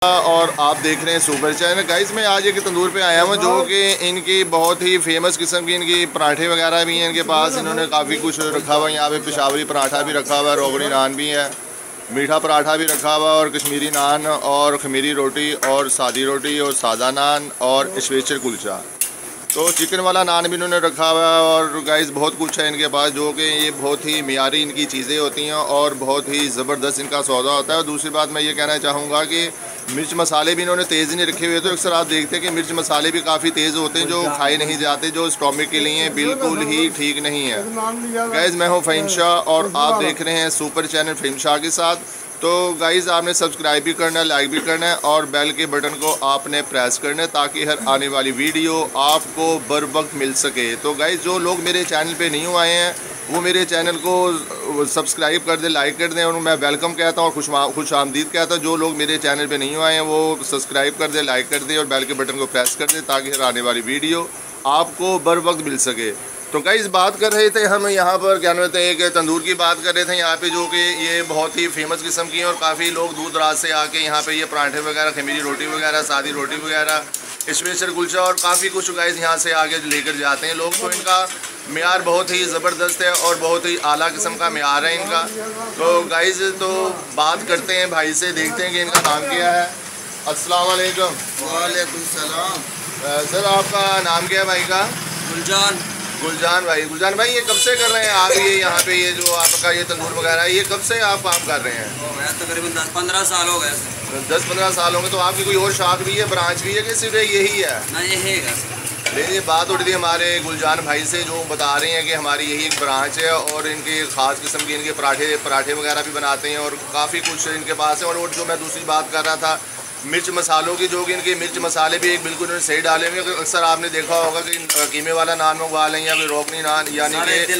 और आप देख रहे हैं सुपर चैनल। गाइस मैं आज एक तंदूर पे आया हूँ जो कि इनकी बहुत ही फेमस किस्म की इनकी पराठे वगैरह भी हैं इनके पास। इन्होंने काफ़ी कुछ रखा हुआ है। यहाँ पे पेशावरी पराठा भी रखा हुआ है, रोगनी नान भी है, मीठा पराठा भी रखा हुआ है, और कश्मीरी नान और खमीरी रोटी और सादी रोटी और सादा नान और स्पेशल कुलचा। तो चिकन वाला नान भी इन्होंने रखा हुआ है। और गाइस बहुत कुछ है इनके पास जो कि ये बहुत ही मियारी इनकी चीज़ें होती हैं और बहुत ही ज़बरदस्त इनका सौदा होता है। और दूसरी बात मैं ये कहना चाहूँगा कि मिर्च मसाले भी इन्होंने तेज़ नहीं रखे हुए। तो अक्सर आप देखते हैं कि मिर्च मसाले भी काफ़ी तेज़ होते हैं जो खाए नहीं जाते, जो स्टोमिक के लिए बिल्कुल ही ठीक नहीं है। गाइस मैं हूँ फ़हीम शाह और आप देख रहे हैं सुपर चैनल फ़हीम शाह के साथ। तो गाइस आपने सब्सक्राइब भी करना है, लाइक भी करना है और बेल के बटन को आपने प्रेस करना है ताकि हर आने वाली वीडियो आपको बर वक्त मिल सके। तो गाइस जो लोग मेरे चैनल पे नहीं आए हैं वो मेरे चैनल को सब्सक्राइब कर दें, लाइक कर दें। और मैं वेलकम कहता हूँ और खुश आमदीद कहता हूँ। जो लोग मेरे चैनल पे नहीं आए हैं वो सब्सक्राइब कर दें, लाइक कर दें और बेल के बटन को प्रेस कर दें ताकि हर आने वाली वीडियो आपको बर वक्त मिल सके। तो गाइस बात कर रहे थे हम यहाँ पर क्या नाम है एक तंदूर की बात कर रहे थे यहाँ पे, जो कि ये बहुत ही फेमस किस्म की है और काफ़ी लोग दूर दराज से आके यहाँ पे ये पराठे वगैरह, खमीरी रोटी वगैरह, सादी रोटी वगैरह, स्पेशल कुलचा और काफ़ी कुछ गाइस यहाँ से आगे लेकर जाते हैं लोग। तो इनका मियार बहुत ही ज़बरदस्त है और बहुत ही आला किस्म का मियार है इनका। तो गाइस तो बात करते हैं भाई से, देखते हैं कि इनका नाम क्या है। अस्सलाम वालेकुम। वालेकुम सलाम। सर आपका नाम क्या है भाई का? गुलजान भाई। गुलजान भाई ये कब से कर रहे हैं आप ये यहाँ पे ये जो आपका ये तंदूर वगैरह है, ये कब से आप काम कर रहे हैं? तकरीबन 10-15 साल हो गए। 10-15 साल होंगे। तो आपकी कोई और शाख भी है, ब्रांच भी है कि सिर्फ यही है? ना यही है। लेकिन ये बात उठी थी हमारे गुलजान भाई से जो बता रहे हैं कि हमारी यही एक ब्रांच है और इनके ख़ास किस्म के इनके पराठे वगैरह भी बनाते हैं और काफ़ी कुछ इनके पास है। और जो मैं दूसरी बात कर रहा था मिर्च मसालों की, जो कि इनके मिर्च मसाले भी एक बिल्कुल उन्होंने सही डाले हुए। अक्सर आपने देखा होगा कि कीमे वाला नान मंगवा लें या कोई रोगनी नान यानी कि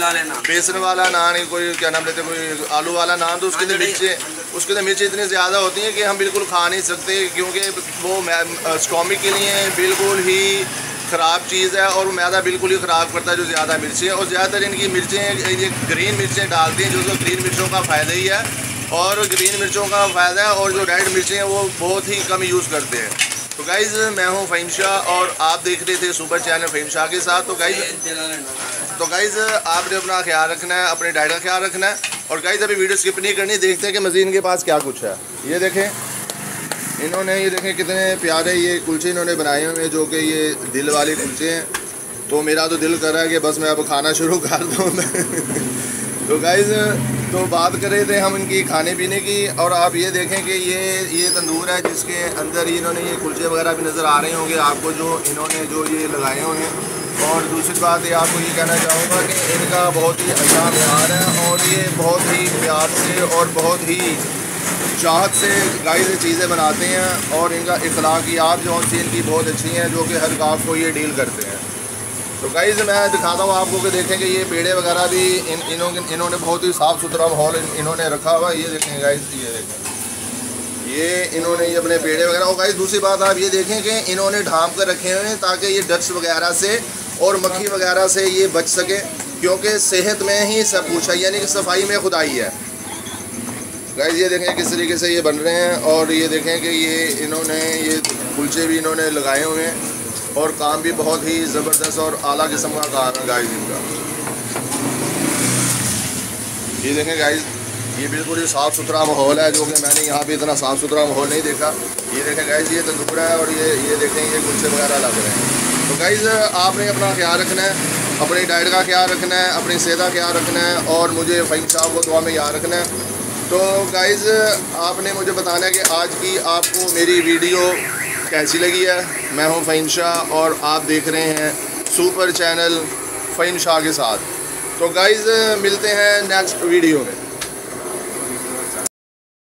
बेसन वाला नान, कोई क्या नाम लेते कोई आलू वाला नान, तो उसके अंदर मिर्चें इतनी ज़्यादा होती हैं कि हम बिल्कुल खा नहीं सकते क्योंकि वो स्टोमिक के लिए बिल्कुल ही ख़राब चीज़ है और मैदा बिल्कुल ही ख़राब करता है जो ज़्यादा मिर्चें है। और ज़्यादातर इनकी मिर्चें ये ग्रीन मिर्चें डालती हैं जो ग्रीन मिर्चों का फ़ायदा ही है और ग्रीन मिर्चों का फ़ायदा है। और जो रेड मिर्चें हैं वो बहुत ही कम यूज़ करते हैं। तो गाइज़ मैं हूँ फ़हीम शाह और आप देख रहे थे सुपर चैनल फ़हीम शाह के साथ। तो गाइज़ आपने अपना ख्याल रखना है, अपने डाइट का ख्याल रखना है। और गाइज़ अभी वीडियो स्किप नहीं करनी, देखते हैं कि मज़ीद इनके पास क्या कुछ है। ये देखें इन्होंने, ये देखें कितने प्यारे ये कुलचे इन्होंने बनाए हुए हैं जो कि ये दिल वाले कुलचे हैं। तो मेरा तो दिल कर रहा है कि बस मैं अब खाना शुरू कर दूँ। तो गाइज़ तो बात कर रहे थे हम इनकी खाने पीने की। और आप ये देखें कि ये तंदूर है जिसके अंदर इन्होंने ये कुलचे वगैरह भी नज़र आ रहे होंगे आपको जो इन्होंने जो ये लगाए हुए हैं। और दूसरी बात ये आपको ये कहना चाहूँगा कि इनका बहुत ही अच्छा म्यार है और ये बहुत ही प्यार से और बहुत ही चाहत से गाइस चीज़ें बनाते हैं। और इनका अखलाकियात जो सी इनकी बहुत अच्छी हैं जो कि हर गाँव को ये डील करते हैं। तो गाइस मैं दिखाता हूँ आपको कि देखें कि ये पेड़े वगैरह भी इन्होंने बहुत ही साफ़ सुथरा माहौल इन्होंने रखा हुआ है। ये देखें गाइस, ये देखें ये इन्होंने ये अपने पेड़े वगैरह। और गाइस दूसरी बात आप ये देखें कि इन्होंने ढांप कर रखे हुए हैं ताकि ये डस्ट वगैरह से और मक्खी वगैरह से ये बच सके क्योंकि सेहत में ही सब कुछ है, यानी कि सफाई में खुदाई है। गाइस ये देखें किस तरीके से ये बन रहे हैं। और ये देखें कि ये इन्होंने ये कुलचे भी इन्होंने लगाए हुए हैं और काम भी बहुत ही ज़बरदस्त और आला किस्म का काम है गाइस इनका। ये देखें गाइस ये बिल्कुल ही साफ़ सुथरा माहौल है जो कि मैंने यहाँ पे इतना साफ़ सुथरा माहौल नहीं देखा। ये देखें गाइस ये तंदूर है और ये देखें ये कुलचे वगैरह लग रहे हैं। तो गाइस आपने अपना ख्याल रखना है, अपनी डाइट का ख्याल रखना है, अपनी सेहत का ख्याल रखना है और मुझे फ़हीम शाह को दुआ में याद रखना है। तो गाइस आपने मुझे बताना है कि आज की आपको मेरी वीडियो कैसी लगी है। मैं हूं फ़हीम शाह और आप देख रहे हैं सुपर चैनल फ़हीम शाह के साथ। तो गाइस मिलते हैं नेक्स्ट वीडियो में।